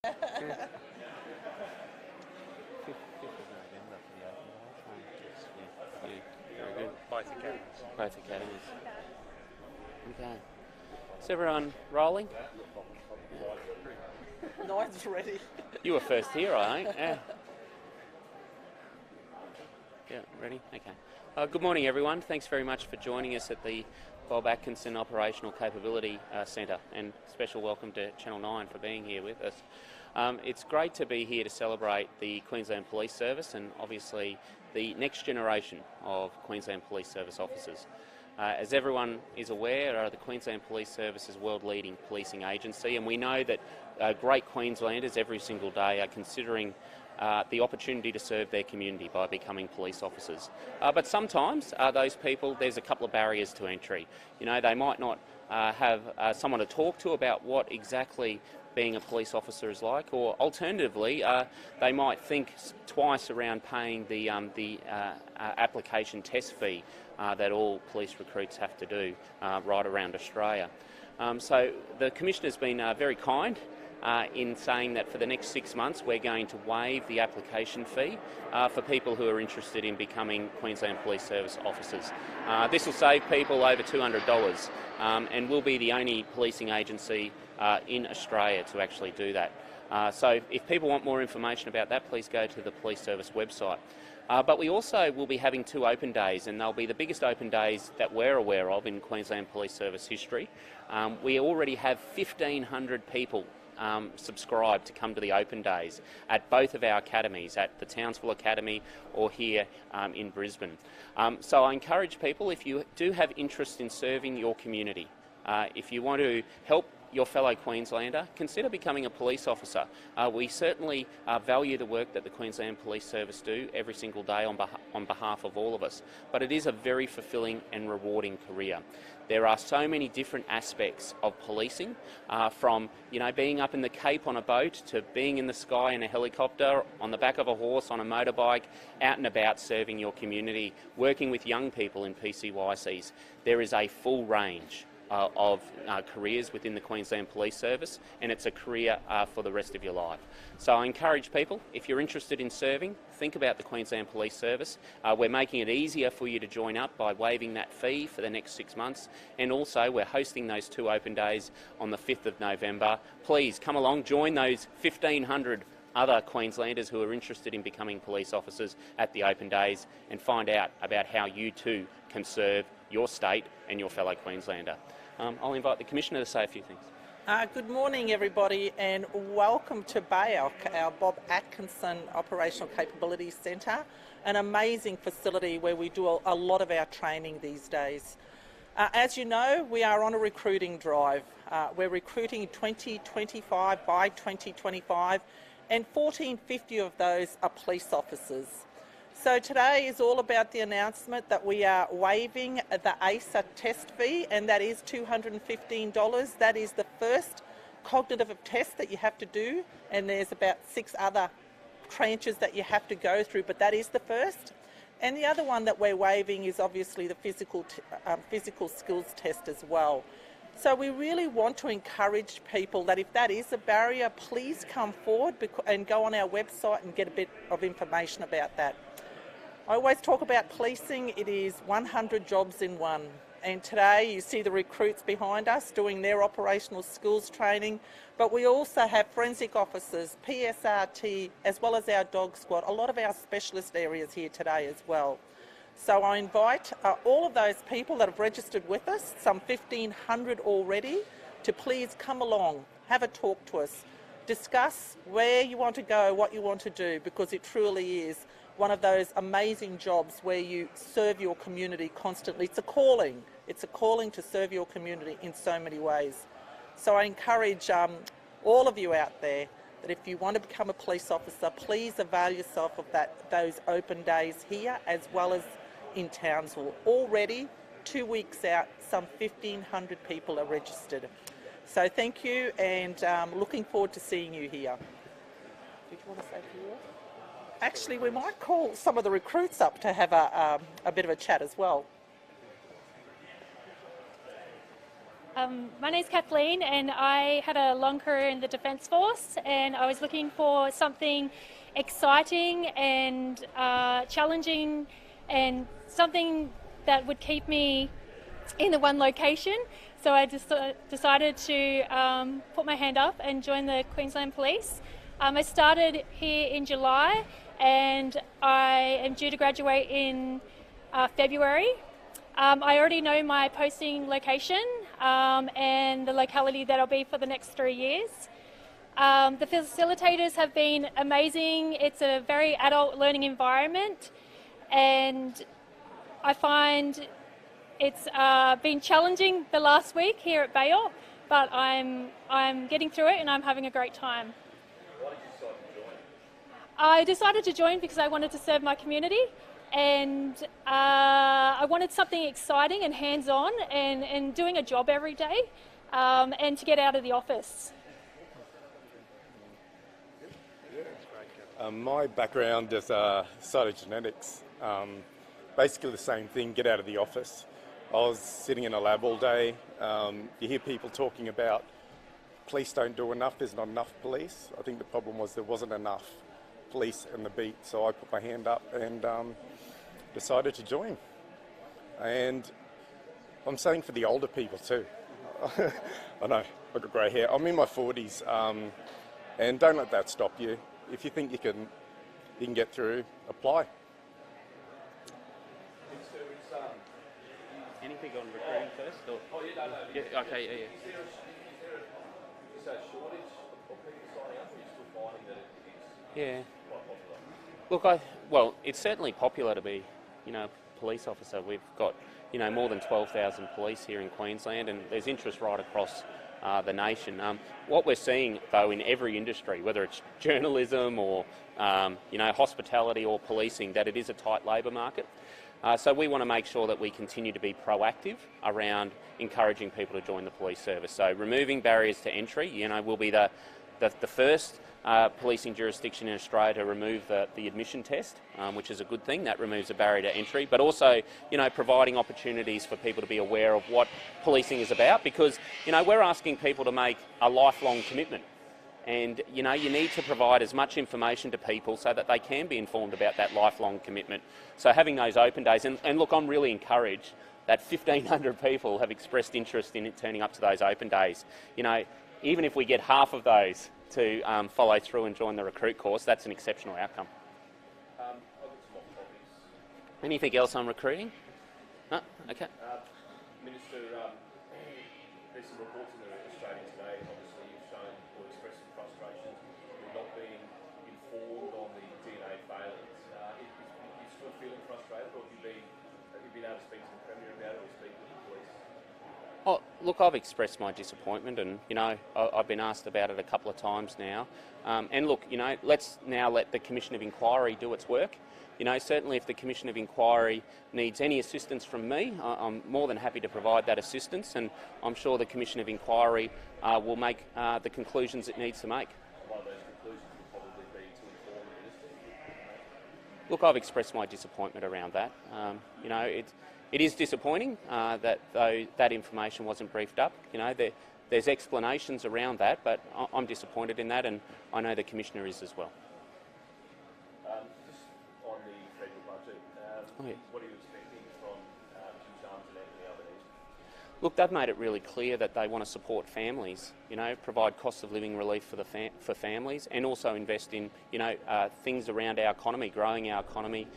Yeah. 5th of November for the open day. Yeah, very good. Both academies. Both academies. Okay. Is everyone rolling? Nine's ready. You were first here, I think. Yeah. Yeah, ready? Okay. Good morning, everyone. Thanks very much for joining us at the Bob Atkinson Operational Capability Centre, and special welcome to Channel 9 for being here with us. It's great to be here to celebrate the Queensland Police Service and obviously the next generation of Queensland Police Service officers. As everyone is aware, the Queensland Police Service is world-leading policing agency, and we know that great Queenslanders every single day are considering the opportunity to serve their community by becoming police officers. But sometimes those people, there's a couple of barriers to entry. You know, they might not have someone to talk to about what exactly being a police officer is like, or alternatively, they might think twice around paying the application test fee that all police recruits have to do right around Australia. So the Commissioner's been very kind in saying that for the next 6 months we're going to waive the application fee for people who are interested in becoming Queensland Police Service officers. This will save people over $200 and will be the only policing agency in Australia to actually do that. So if people want more information about that, please go to the Police Service website. But we also will be having 2 open days, and they'll be the biggest open days that we're aware of in Queensland Police Service history. We already have 1,500 people subscribed to come to the open days at both of our academies, at the Townsville Academy or here in Brisbane. So I encourage people, if you do have interest in serving your community, if you want to help your fellow Queenslander, consider becoming a police officer. We certainly value the work that the Queensland Police Service do every single day on behalf of all of us, but it is a very fulfilling and rewarding career. There are so many different aspects of policing, from being up in the Cape on a boat to being in the sky in a helicopter, on the back of a horse, on a motorbike, out and about serving your community, working with young people in PCYCs. There is a full range of careers within the Queensland Police Service, and it's a career for the rest of your life. So I encourage people, if you're interested in serving, think about the Queensland Police Service. We're making it easier for you to join up by waiving that fee for the next 6 months, and also we're hosting those 2 open days on the 5th of November. Please come along, join those 1,500 other Queenslanders who are interested in becoming police officers at the open days, and find out about how you too can serve your state and your fellow Queenslander. I'll invite the Commissioner to say a few things. Good morning, everybody, and welcome to BAOC, our Bob Atkinson Operational Capability Centre, an amazing facility where we do a lot of our training these days. As you know, we are on a recruiting drive. We're recruiting 2025 by 2025, and 1,450 of those are police officers. So today is all about the announcement that we are waiving the ASA test fee, and that is $215. That is the first cognitive test that you have to do, and there's about 6 other tranches that you have to go through, but that is the first. And the other one that we're waiving is obviously the physical skills test as well. So we really want to encourage people that if that is a barrier, please come forward and go on our website and get a bit of information about that. I always talk about policing. It is 100 jobs in one. And today you see the recruits behind us doing their operational skills training, but we also have forensic officers, PSRT, as well as our dog squad, a lot of our specialist areas here today as well. So I invite all of those people that have registered with us, some 1,500 already, to please come along, have a talk to us, discuss where you want to go, what you want to do, because it truly is one of those amazing jobs where you serve your community constantly. It's a calling. It's a calling to serve your community in so many ways. So I encourage all of you out there that if you want to become a police officer, please avail yourself of those open days here as well as in Townsville. Already, 2 weeks out, some 1,500 people are registered. So thank you, and looking forward to seeing you here. Did you want to say a few words? Actually, we might call some of the recruits up to have a bit of a chat as well. My name's Kathleen, and I had a long career in the Defence Force, and I was looking for something exciting and challenging, and something that would keep me in the one location. So I just decided to put my hand up and join the Queensland Police. I started here in July, and I am due to graduate in February. I already know my posting location and the locality that I'll be for the next 3 years. The facilitators have been amazing. It's a very adult learning environment, and I find it's been challenging the last week here at Bayop, but I'm getting through it and I'm having a great time. Why did you decide to join? I decided to join because I wanted to serve my community, and I wanted something exciting and hands-on and doing a job every day, and to get out of the office. My background is cytogenetics. Basically the same thing, get out of the office. I was sitting in a lab all day. You hear people talking about police don't do enough, there's not enough police. I think the problem was there wasn't enough police in the beat, so I put my hand up and decided to join. And I'm saying for the older people too. I know, I've got grey hair. I'm in my 40s, and don't let that stop you. If you think you can get through, apply. Anything on recruiting first? Or? Oh, yeah, no. Yeah, okay, yeah. Is there a shortage of people signing up, or are you still finding that it is Yeah. quite popular? Look, well, it's certainly popular to be, a police officer. We've got, more than 12,000 police here in Queensland, and there's interest right across the nation. What we're seeing, though, in every industry, whether it's journalism or, hospitality or policing, that it is a tight labour market. So we want to make sure that we continue to be proactive around encouraging people to join the police service. So removing barriers to entry, we'll be the first policing jurisdiction in Australia to remove the admission test, which is a good thing. That removes a barrier to entry, but also, providing opportunities for people to be aware of what policing is about, because, we're asking people to make a lifelong commitment. And, you need to provide as much information to people so that they can be informed about that lifelong commitment. So having those open days, and look, I'm really encouraged that 1,500 people have expressed interest in turning up to those open days. Even if we get half of those to follow through and join the recruit course, that's an exceptional outcome. I've got some more topics. Anything else on recruiting? No? Okay. Minister, there's some reports in the Australian today. Obviously, you've shown or expressed some frustration with not being informed on the DNA failures. Are you still feeling frustrated, or have you been able to speak to the Premier about it or speak with the police? Oh, look, I've expressed my disappointment, and, I've been asked about it a couple of times now. And look, let's now let the Commission of Inquiry do its work. Certainly if the Commission of Inquiry needs any assistance from me, I'm more than happy to provide that assistance, and I'm sure the Commission of Inquiry will make the conclusions it needs to make. One of those conclusions would probably be to inform the Minister. Look, I've expressed my disappointment around that. It is disappointing that that information wasn't briefed up. There's explanations around that, but I'm disappointed in that, and I know the Commissioner is as well. Just on the federal budget, Yeah. what are you expecting from Queensland and Anthony Albanese? Look, they've made it really clear that they want to support families, provide cost of living relief for families, and also invest in, things around our economy, growing our economy,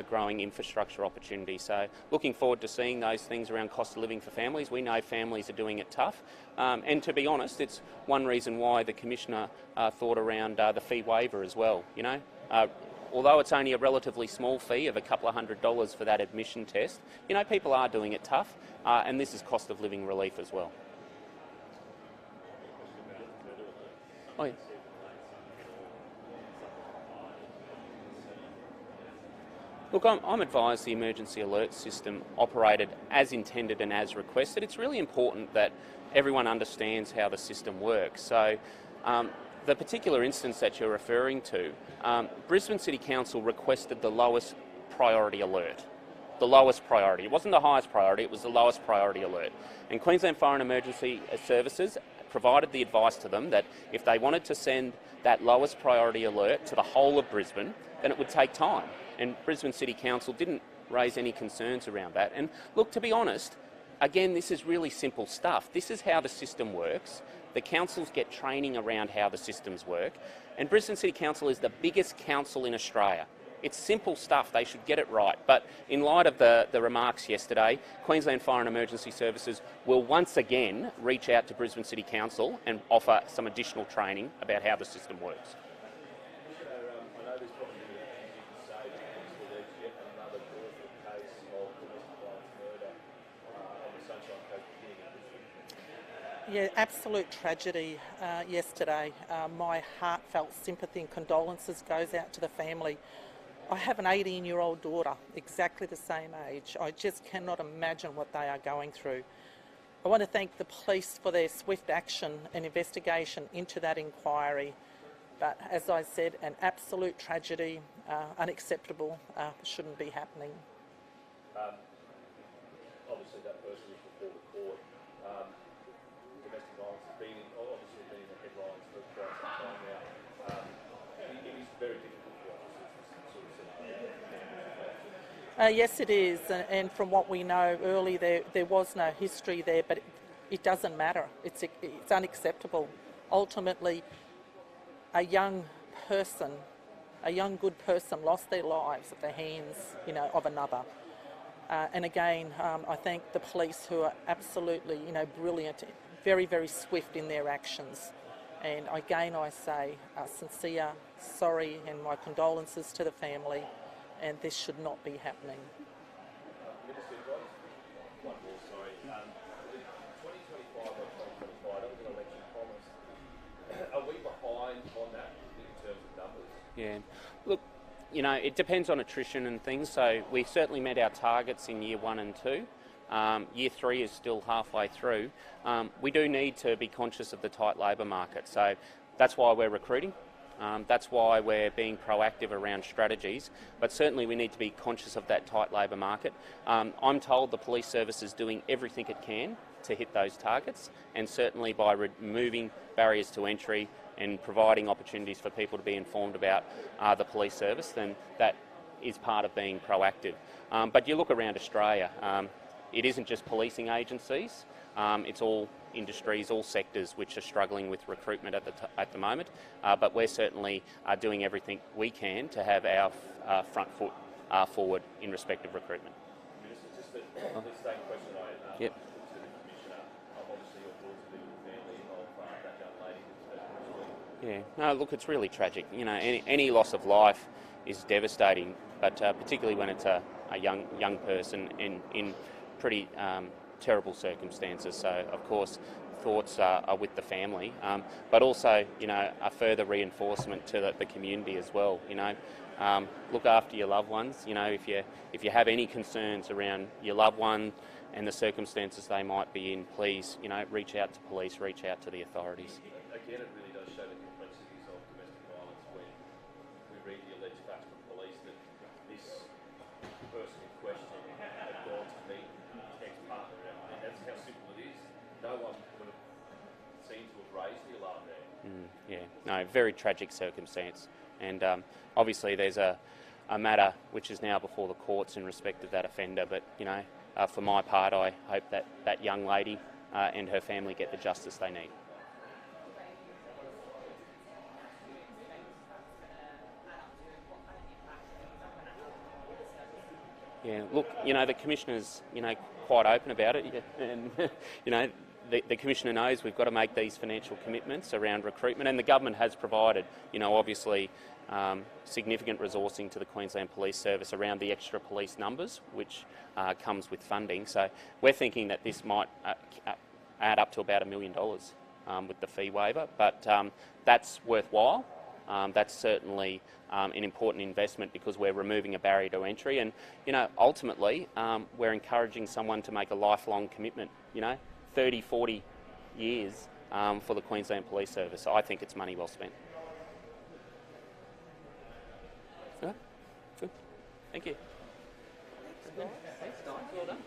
growing infrastructure opportunities. So looking forward to seeing those things around cost of living for families. We know families are doing it tough, and to be honest, it's one reason why the Commissioner thought around the fee waiver as well. Although it's only a relatively small fee of a couple of $100 for that admission test, people are doing it tough, and this is cost of living relief as well. Oh, yeah. Look, I'm advised the emergency alert system operated as intended and as requested. It's really important that everyone understands how the system works. So the particular instance that you're referring to, Brisbane City Council requested the lowest priority alert. the lowest priority. It wasn't the highest priority, it was the lowest priority alert. And Queensland Fire and Emergency Services provided the advice to them that if they wanted to send that lowest priority alert to the whole of Brisbane, then it would take time. And Brisbane City Council didn't raise any concerns around that. And look, to be honest, again, this is really simple stuff. This is how the system works. The councils get training around how the systems work. And Brisbane City Council is the biggest council in Australia. It's simple stuff, they should get it right. But in light of the remarks yesterday, Queensland Fire and Emergency Services will once again reach out to Brisbane City Council and offer some additional training about how the system works. I know there's probably easy to say that there's yet another awful case of domestic violence murder on the Sunshine Coast beginning in Brisbane. Yeah, absolute tragedy yesterday. My heartfelt sympathy and condolences goes out to the family. I have an 18-year-old daughter, exactly the same age. I just cannot imagine what they are going through. I want to thank the police for their swift action and investigation into that inquiry. But as I said, an absolute tragedy, unacceptable, shouldn't be happening. Obviously that person was before the court. Domestic violence has been obviously been in the headlines for quite some time now. It is very difficult for officers to sort of scenario. Yes, it is, and from what we know early, there was no history there, but it doesn't matter. It's unacceptable. Ultimately, a young person, a young good person, lost their lives at the hands, of another. And again, I thank the police who are absolutely, brilliant, very, very swift in their actions. And again, I say sincere sorry and my condolences to the family. And this should not be happening. Minister, one more, sorry. 2025 or 2025, that was an election promise. Are we behind on that in terms of numbers? Yeah. Look, it depends on attrition and things. So we certainly met our targets in year 1 and 2. Year 3 is still halfway through. We do need to be conscious of the tight labour market. So that's why we're recruiting. That's why we're being proactive around strategies, but certainly we need to be conscious of that tight labour market. I'm told the police service is doing everything it can to hit those targets, and certainly by removing barriers to entry and providing opportunities for people to be informed about the police service, then that is part of being proactive. But you look around Australia, it isn't just policing agencies, it's all industries, all sectors which are struggling with recruitment at the moment, but we're certainly doing everything we can to have our front foot forward in respect of recruitment. Minister, just the same question I Yep. put to the Commissioner. Obviously your thoughts have been with the family of that young lady that's been. Yeah, no, look, it's really tragic. Any loss of life is devastating, but particularly when it's a young person in pretty terrible circumstances. So, of course, thoughts are with the family, but also, a further reinforcement to the community as well. Look after your loved ones. If you have any concerns around your loved one and the circumstances they might be in, please, reach out to police, reach out to the authorities. Again, it really does show the complexities of domestic violence when we read the alleged facts from police that this person in question had gone to meet his ex-partner, and that's how simple it is. No one would have seemed to have raised the alarm there. Very tragic circumstance, and obviously there's a matter which is now before the courts in respect of that offender, but for my part I hope that young lady and her family get the justice they need. Yeah, look, the Commissioner's, quite open about it, and, the Commissioner knows we've got to make these financial commitments around recruitment, and the government has provided, obviously, significant resourcing to the Queensland Police Service around the extra police numbers, which comes with funding. So we're thinking that this might add up to about $1 million with the fee waiver, but that's worthwhile. That's certainly an important investment because we're removing a barrier to entry, and ultimately we're encouraging someone to make a lifelong commitment, 30, 40 years for the Queensland Police Service. So I think it's money well spent. Good. Thank you. Thanks, guys. Well done.